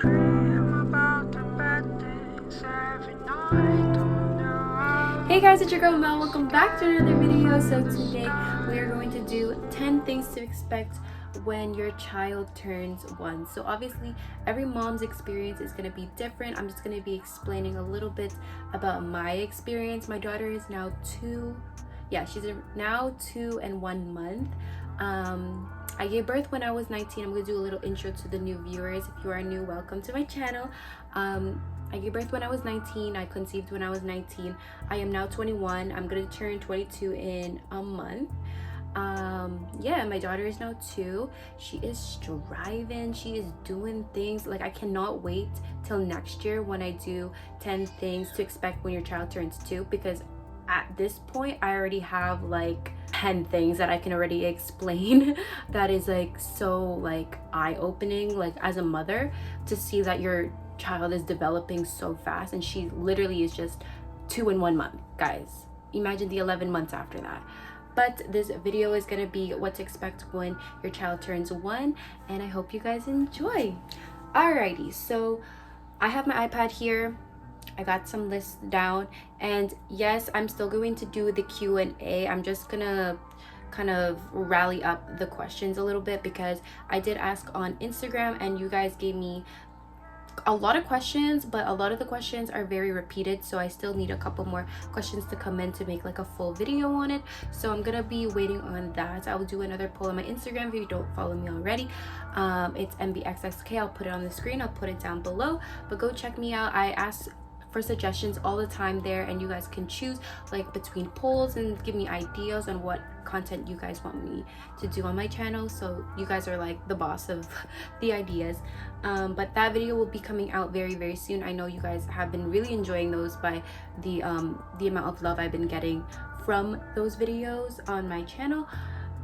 Hey guys, it's your girl Mel. Welcome back to another video. So today we are going to do 10 things to expect when your child turns 1. So obviously every mom's experience is going to be different. I'm just going to be explaining a little bit about my experience. My daughter is now 2. Yeah, she's now 2 and 1 month. I gave birth when I was 19. I'm going to do a little intro to the new viewers. If you are new, welcome to my channel. I gave birth when I was 19. I conceived when I was 19. I am now 21. I'm gonna turn 22 in a month. Yeah, my daughter is now 2. She is striving. She is doing things. Like, I cannot wait till next year when I do 10 things to expect when your child turns 2, because at this point I already have like 10 things that I can already explain that is like so like eye-opening, like as a mother, to see that your child is developing so fast, and she literally is just 2 in 1 month, guys. Imagine the 11 months after that. But this video is gonna be what to expect when your child turns 1, and I hope you guys enjoy. Alrighty, so I have my iPad here. I got some lists down, and yes, I'm still going to do the Q&A. I'm just gonna kind of rally up the questions a little bit, because I did ask on Instagram and you guys gave me a lot of questions, but a lot of the questions are very repeated, so I still need a couple more questions to come in to make like a full video on it. So I'm gonna be waiting on that. I will do another poll on my Instagram if you don't follow me already. It's mbxxk. I'll put it on the screen, I'll put it down below, but go check me out. I ask for suggestions all the time there, and you guys can choose like between polls and give me ideas on what content you guys want me to do on my channel. So you guys are like the boss of the ideas. But that video will be coming out very soon. I know you guys have been really enjoying those by the amount of love I've been getting from those videos on my channel.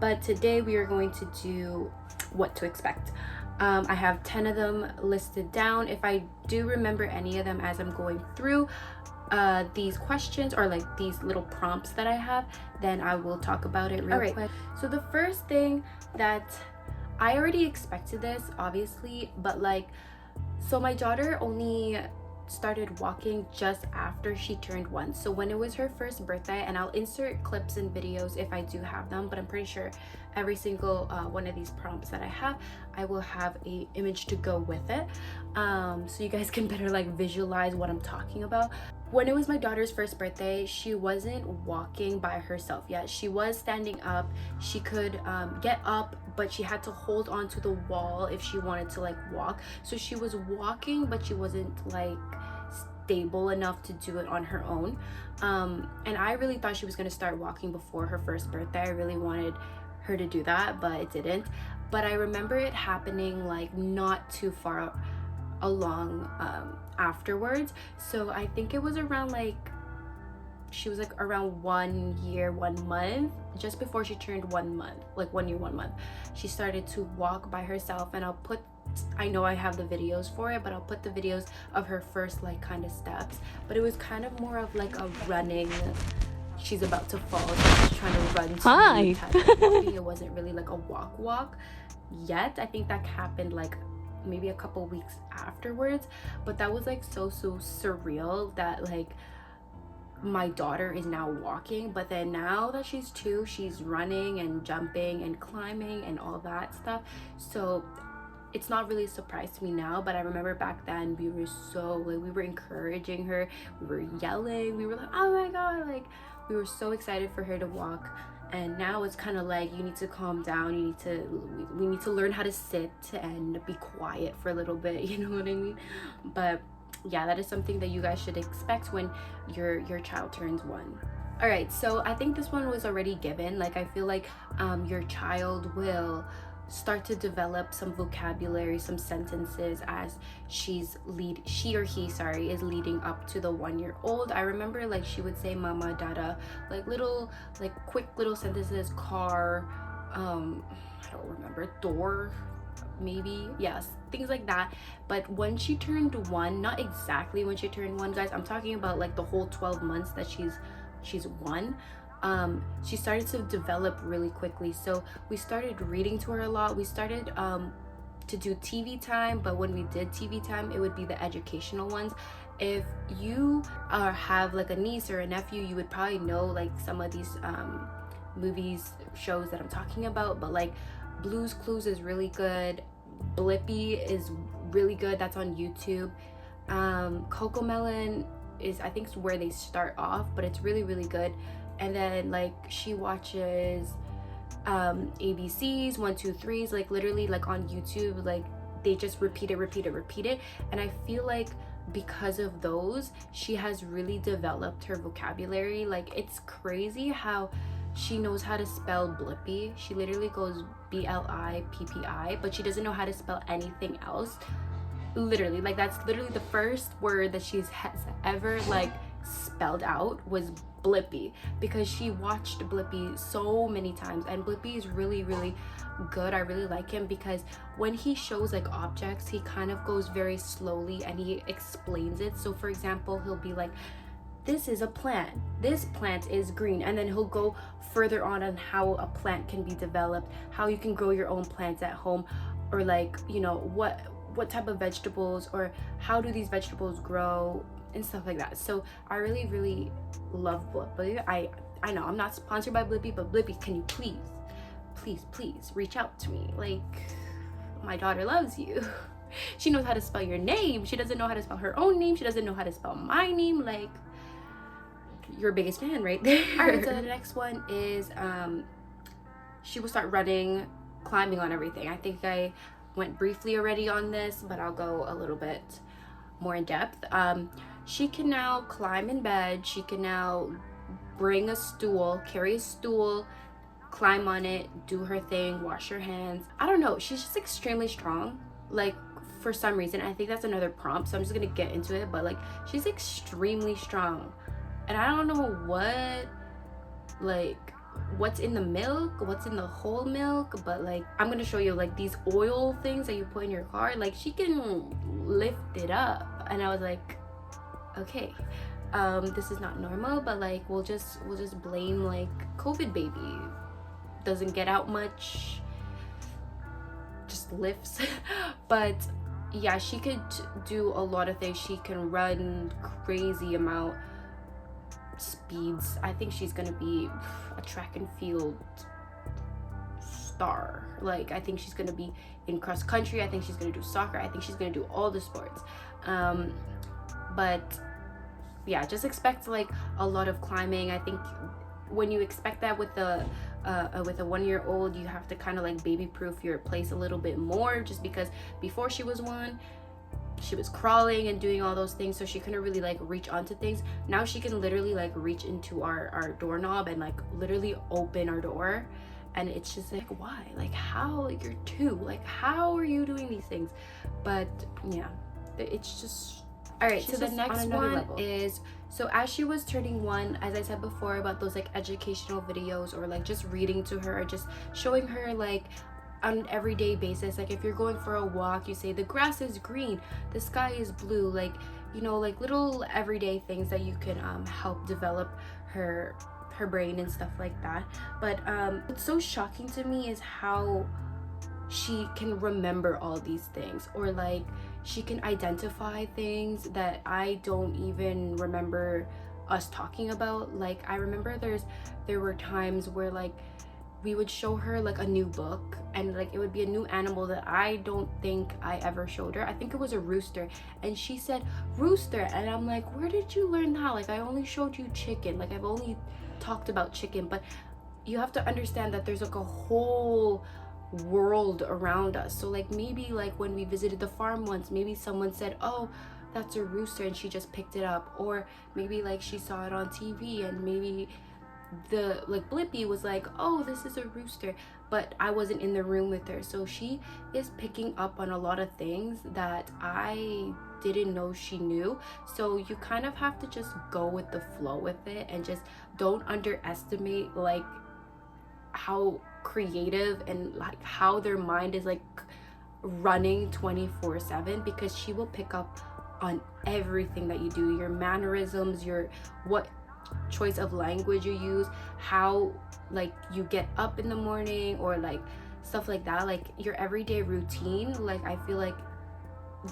But today we are going to do what to expect. I have 10 of them listed down. If I do remember any of them as I'm going through these questions, or like these little prompts that I have, then I will talk about it real quick. So the first thing that I already expected this, obviously, but like, so my daughter only started walking just after she turned 1. So when it was her first birthday, and I'll insert clips and videos if I do have them, but I'm pretty sure every single one of these prompts that I have, I will have a image to go with it, so you guys can better like visualize what I'm talking about. When it was my daughter's first birthday, she wasn't walking by herself yet. She was standing up. She could get up, but she had to hold on to the wall if she wanted to like walk. So she was walking, but she wasn't like stable enough to do it on her own. And I really thought she was going to start walking before her first birthday. I really wanted her to do that, but it didn't. But I remember it happening like not too far along afterwards. So I think it was around like, she was like around 1 year 1 month, just before she turned 1 month, like 1 year 1 month, she started to walk by herself. And I know I have the videos for it, but I'll put the videos of her first like kind of steps. But it was kind of more of like a running, she's about to fall, so she's trying to run to me type of walking. It wasn't really like a walk yet. I think that happened like maybe a couple weeks afterwards, but that was like so surreal that like my daughter is now walking. But then now that she's 2, she's running and jumping and climbing and all that stuff. So it's not really a surprise to me now, but I remember back then we were so like, we were encouraging her, we were yelling, we were like, oh my god, like we were so excited for her to walk. And now it's kind of like, you need to calm down, we need to learn how to sit and be quiet for a little bit, you know what I mean? But yeah, that is something that you guys should expect when your child turns 1. All right, so I think this one was already given. Like, I feel like your child will start to develop some vocabulary, some sentences as she or he is leading up to the 1 year old. I remember like she would say mama, dada, like little like quick little sentences, car, I don't remember, door, maybe, yes, things like that. But when she turned 1, not exactly when she turned 1, guys, I'm talking about like the whole 12 months that she's 1, she started to develop really quickly. So we started reading to her a lot. We started to do TV time, but when we did TV time, it would be the educational ones. If you have like a niece or a nephew, you would probably know like some of these movies, shows that I'm talking about. But like Blue's Clues is really good. Blippi is really good. That's on YouTube. Coco Melon is, I think, where they start off, but it's really, really good. And then like she watches ABCs, 1, 2, 3s, like literally like on YouTube, like they just repeat it. And I feel like because of those, she has really developed her vocabulary. Like it's crazy how she knows how to spell Blippi. She literally goes Blippi, but she doesn't know how to spell anything else. Literally, like that's literally the first word that she's has ever like spelled out was Blippi, because she watched Blippi so many times. And Blippi is really, really good. I really like him because when he shows like objects, he kind of goes very slowly and he explains it. So for example, he'll be like, this is a plant, this plant is green, and then he'll go further on how a plant can be developed, how you can grow your own plants at home, or like, you know, what type of vegetables, or how do these vegetables grow and stuff like that. So I really, really love Blippi. I know I'm not sponsored by Blippi, but Blippi, can you please reach out to me? Like, my daughter loves you. She knows how to spell your name. She doesn't know how to spell her own name. She doesn't know how to spell my name. Like, your biggest fan right there. All right, so the next one is she will start running, climbing on everything. I think I went briefly already on this, but I'll go a little bit more in depth. She can now climb in bed. She can now bring a stool, carry a stool, climb on it, do her thing, wash her hands. I don't know, she's just extremely strong, like for some reason. I think that's another prompt, so I'm just gonna get into it. But like, she's extremely strong, and I don't know what's in the milk, what's in the whole milk, but like I'm gonna show you like these oil things that you put in your car, like she can lift it up. And I was like, okay, this is not normal, but like we'll just blame like COVID baby, doesn't get out much, just lifts. But yeah, she could do a lot of things. She can run crazy amount speeds. I think she's gonna be a track and field star. Like I think she's gonna be in cross country. I think she's gonna do soccer. I think she's gonna do all the sports. But yeah, just expect like a lot of climbing. I think when you expect that with a 1-year-old, you have to kind of like baby proof your place a little bit more, just because before she was 1, she was crawling and doing all those things, so she couldn't really like reach onto things. Now she can literally like reach into our doorknob and like literally open our door. And it's just like, why? Like, how? You're 2, like how are you doing these things? But yeah, it's just all right. So the next one is, so as she was turning 1, as I said before about those like educational videos, or like just reading to her, or just showing her like on an everyday basis, like if you're going for a walk, you say the grass is green, the sky is blue, like, you know, like little everyday things that you can help develop her brain and stuff like that. But what's so shocking to me is how she can remember all these things, or like she can identify things that I don't even remember us talking about. Like I remember there were times where like we would show her like a new book, and like it would be a new animal that I don't think I ever showed her. I think it was a rooster, and she said rooster, and I'm like, where did you learn that? Like I only showed you chicken, like I've only talked about chicken. But you have to understand that there's like a whole world around us. So like maybe like when we visited the farm once, maybe someone said, oh, that's a rooster, and she just picked it up. Or maybe like she saw it on TV, and maybe the like Blippi was like, oh, this is a rooster, but I wasn't in the room with her. So she is picking up on a lot of things that I didn't know she knew. So you kind of have to just go with the flow with it, and just don't underestimate like how creative and like how their mind is like running 24/7, because she will pick up on everything that you do, your mannerisms, your what choice of language you use, how like you get up in the morning, or like stuff like that, like your everyday routine. Like I feel like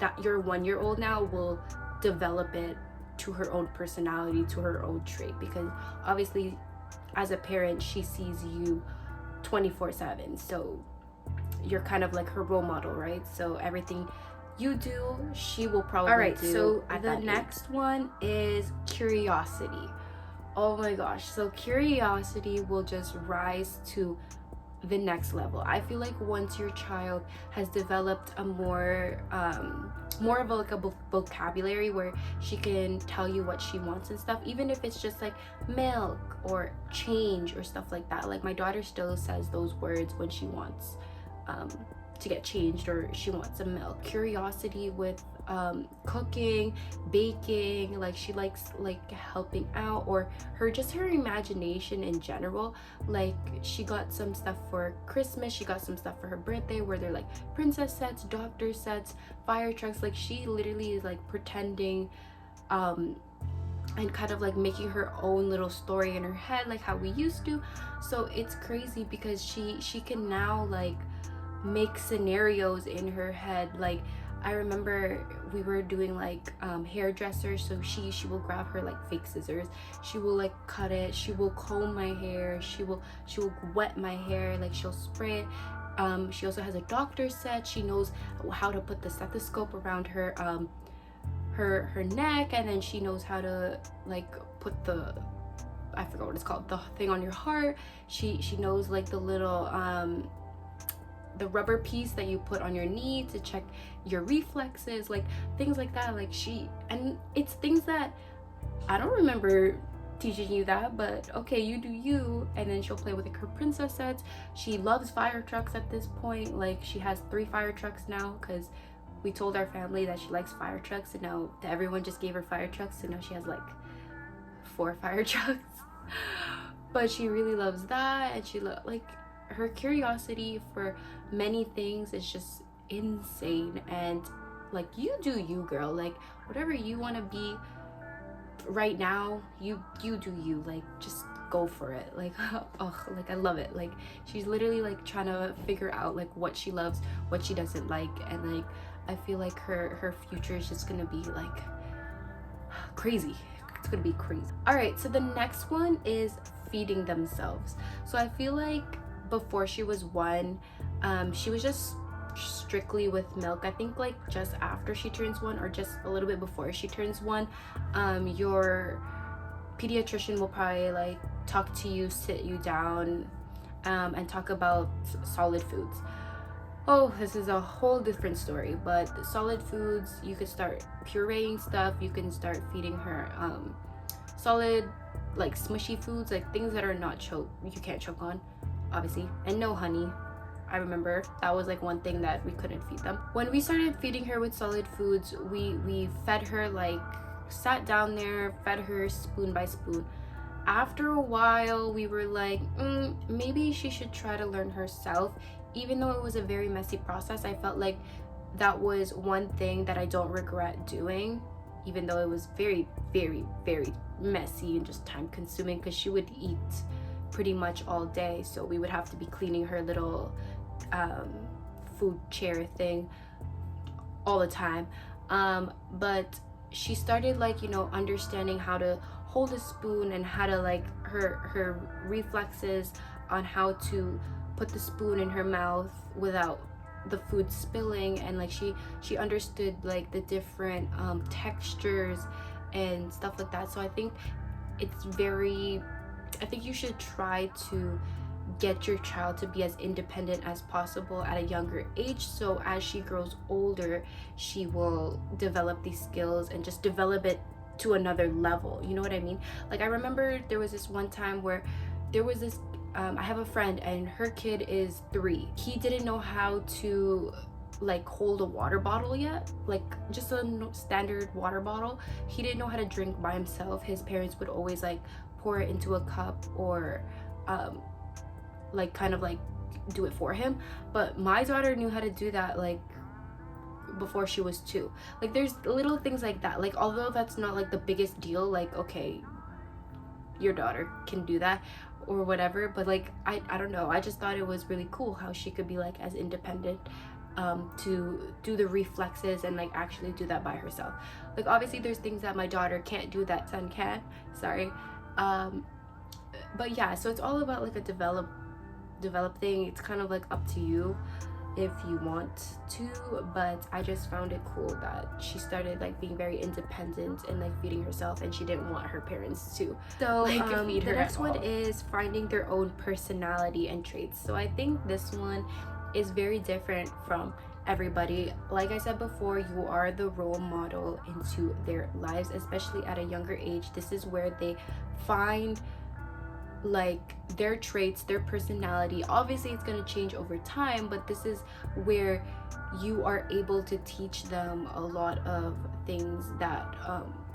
that your 1 year old now will develop it to her own personality, to her own trait, because obviously as a parent she sees you 24/7, so you're kind of like her role model, right? So everything you do, she will probably do. All right, so the next one is curiosity. Oh my gosh, so curiosity will just rise to the next level. I feel like once your child has developed a more of a, like a vocabulary where she can tell you what she wants and stuff, even if it's just like milk or change or stuff like that. Like my daughter still says those words when she wants to get changed or she wants some milk. Curiosity with cooking, baking, like she likes like helping out, or her imagination in general. Like she got some stuff for Christmas, she got some stuff for her birthday where they're like princess sets, doctor sets, fire trucks. Like she literally is like pretending and kind of like making her own little story in her head, like how we used to. So it's crazy because she can now like make scenarios in her head. Like I remember we were doing like hairdressers, so she will grab her like fake scissors, she will like cut it, she will comb my hair, she will wet my hair, like she'll spray it. She also has a doctor set, she knows how to put the stethoscope around her her neck, and then she knows how to like put the, I forgot what it's called, the thing on your heart. She knows like the little the rubber piece that you put on your knee to check your reflexes, like things like that. Like and it's things that I don't remember teaching you that, but okay, you do you. And then she'll play with like her princess sets. She loves fire trucks at this point. Like she has 3 fire trucks now because we told our family that she likes fire trucks, and now everyone just gave her fire trucks, so now she has like 4 fire trucks. But she really loves that, and she like her curiosity for many things is just insane. And like you do you, girl. Like whatever you want to be right now, you do you. Like just go for it. Like oh, like I love it. Like she's literally like trying to figure out like what she loves, what she doesn't like, and like I feel like her future is just gonna be like crazy. It's gonna be crazy. All right, so the next one is feeding themselves. So I feel like before she was 1, she was just strictly with milk. I think like just after she turns 1 or just a little bit before she turns 1, your pediatrician will probably like talk to you, sit you down, and talk about solid foods. Oh, this is a whole different story, but solid foods, you could start pureeing stuff, you can start feeding her solid like smushy foods, like things that are not you can't choke on, obviously, and no honey. I remember that was like one thing that we couldn't feed them. When we started feeding her with solid foods, we fed her, like sat down there, fed her spoon by spoon. After a while we were like, maybe she should try to learn herself. Even though it was a very messy process, I felt like that was one thing that I don't regret doing, even though it was very, very, very messy and just time consuming, because she would eat pretty much all day, so we would have to be cleaning her little food chair thing all the time. But she started like, you know, understanding how to hold a spoon and how to like her reflexes on how to put the spoon in her mouth without the food spilling, and like she understood like the different textures and stuff like that. So I think you should try to get your child to be as independent as possible at a younger age, so as she grows older she will develop these skills and just develop it to another level, you know what I mean? Like I remember there was this one time where there was this I have a friend and her kid is 3. He didn't know how to like hold a water bottle yet, like just a standard water bottle. He didn't know how to drink by himself. His parents would always like pour it into a cup or like kind of like do it for him. But my daughter knew how to do that like before she was 2. Like there's little things like that, like although that's not like the biggest deal, like okay, your daughter can do that, or whatever. But like I don't know, I just thought it was really cool how she could be like as independent to do the reflexes and like actually do that by herself. Like obviously there's things that my daughter can't do that son can, sorry. But yeah, so it's all about like a develop thing. It's kind of like up to you if you want to, but I just found it cool that she started like being very independent and like feeding herself, and she didn't want her parents to so like feed her. The next one is finding their own personality and traits. So I think this one is very different from everybody. Like I said before, you are the role model into their lives, especially at a younger age. This is where they find like their traits, their personality. Obviously it's going to change over time, but this is where you are able to teach them a lot of things that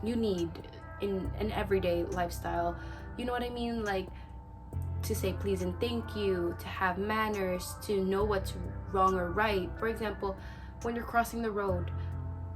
you need in an everyday lifestyle. You know what I mean? Like to say please and thank you, to have manners, to know what's wrong or right. For example, when you're crossing the road,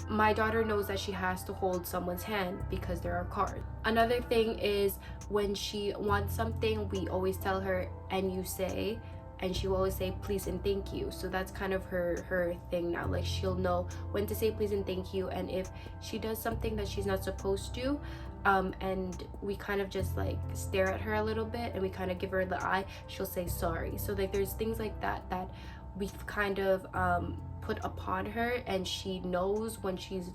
my daughter knows that she has to hold someone's hand because there are cars. Another thing is when she wants something, we always tell her and you say, and she will always say please and thank you. So that's kind of her thing now. Like she'll know when to say please and thank you, and if she does something that she's not supposed to, and we kind of just like stare at her a little bit and we kind of give her the eye, she'll say sorry. So like there's things like that that we've kind of put upon her, and she knows when she's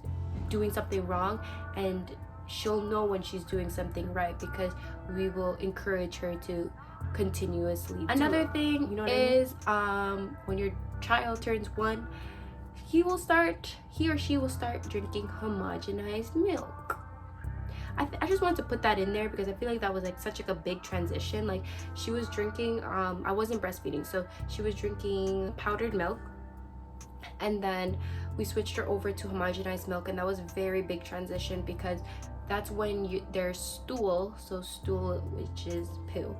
doing something wrong, and she'll know when she's doing something right because we will encourage her to continuously. Another thing, you know what is I mean? When your child turns 1, he or she will start drinking homogenized milk. I just wanted to put that in there because I feel like that was like such like a big transition. Like she was drinking I wasn't breastfeeding, so she was drinking powdered milk, and then we switched her over to homogenized milk, and that was a very big transition because that's when their stool, so stool which is poo,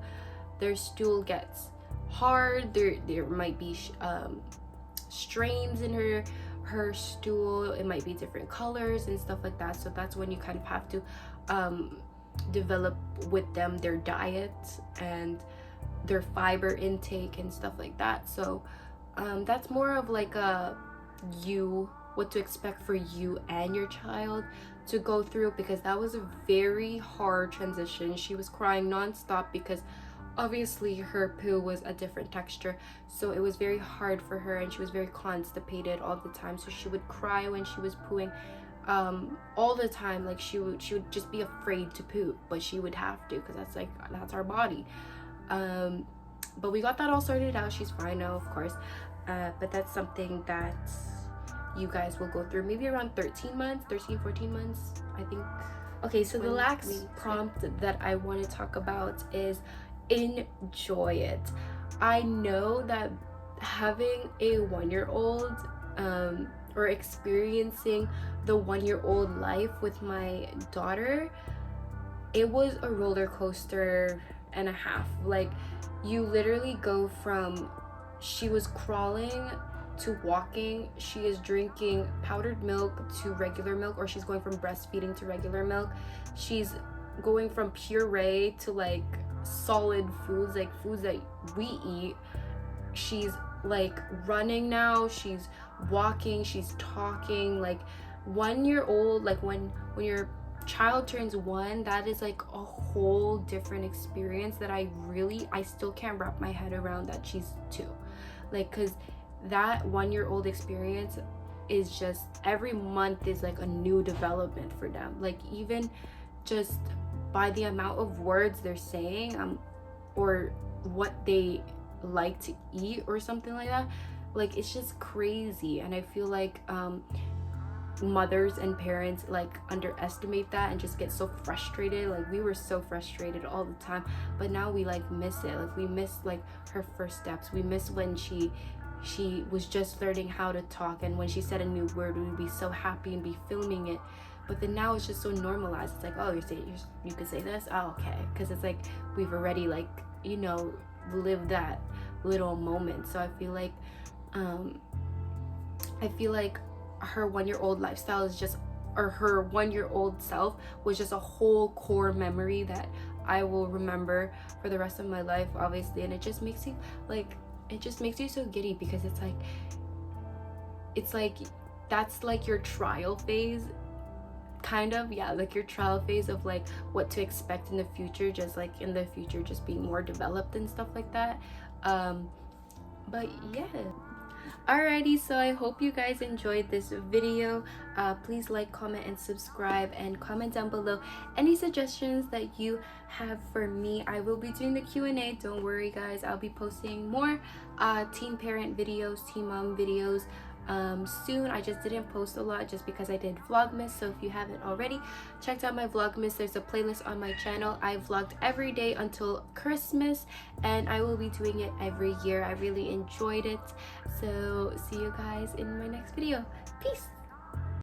their stool gets hard. There might be strains in her stool. It might be different colors and stuff like that. So that's when you kind of have to develop with them their diet and their fiber intake and stuff like that. So that's more of like what to expect for you and your child to go through, because that was a very hard transition. She was crying nonstop because obviously her poo was a different texture, so it was very hard for her, and she was very constipated all the time. So she would cry when she was pooing all the time. Like she would just be afraid to poop, but she would have to because that's our body. But we got that all sorted out. She's fine now, of course, but that's something that you guys will go through maybe around 14 months, I think. Okay, so the last prompt that I want to talk about is enjoy it. I know that having a 1-year-old or experiencing the 1-year-old life with my daughter, it was a roller coaster and a half. Like you literally go from she was crawling to walking, she is drinking powdered milk to regular milk, or she's going from breastfeeding to regular milk, she's going from puree to like solid foods, like foods that we eat. She's like running now, she's walking, she's talking. Like 1-year-old, like when your child turns 1, that is like a whole different experience that I still can't wrap my head around that she's 2. Like because that 1-year-old experience is just every month is like a new development for them. Like even just by the amount of words they're saying, or what they like to eat or something like that, like it's just crazy. And I feel like mothers and parents like underestimate that and just get so frustrated. Like we were so frustrated all the time, but now we like miss it. Like we miss like her first steps. We miss when she was just learning how to talk, and when she said a new word we would be so happy and be filming it. But then now it's just so normalized. It's like, oh, you could say this, oh okay, because it's like we've already like, you know, lived that little moment. So I feel like her 1-year-old lifestyle is just, or her 1-year-old self was just a whole core memory that I will remember for the rest of my life, obviously. And it just makes you like, it just makes you so giddy, because it's like that's like your trial phase, kind of. Yeah, like your trial phase of like what to expect in the future, just like in the future just being more developed and stuff like that. But yeah. Alrighty, so I hope you guys enjoyed this video. Please like, comment, and subscribe, and comment down below any suggestions that you have for me. I will be doing the Q&A. Don't worry, guys. I'll be posting more teen parent videos, teen mom videos soon. I just didn't post a lot just because I did Vlogmas. So if you haven't already checked out my Vlogmas, there's a playlist on my channel. I vlogged every day until Christmas, and I will be doing it every year. I really enjoyed it. So see you guys in my next video. Peace.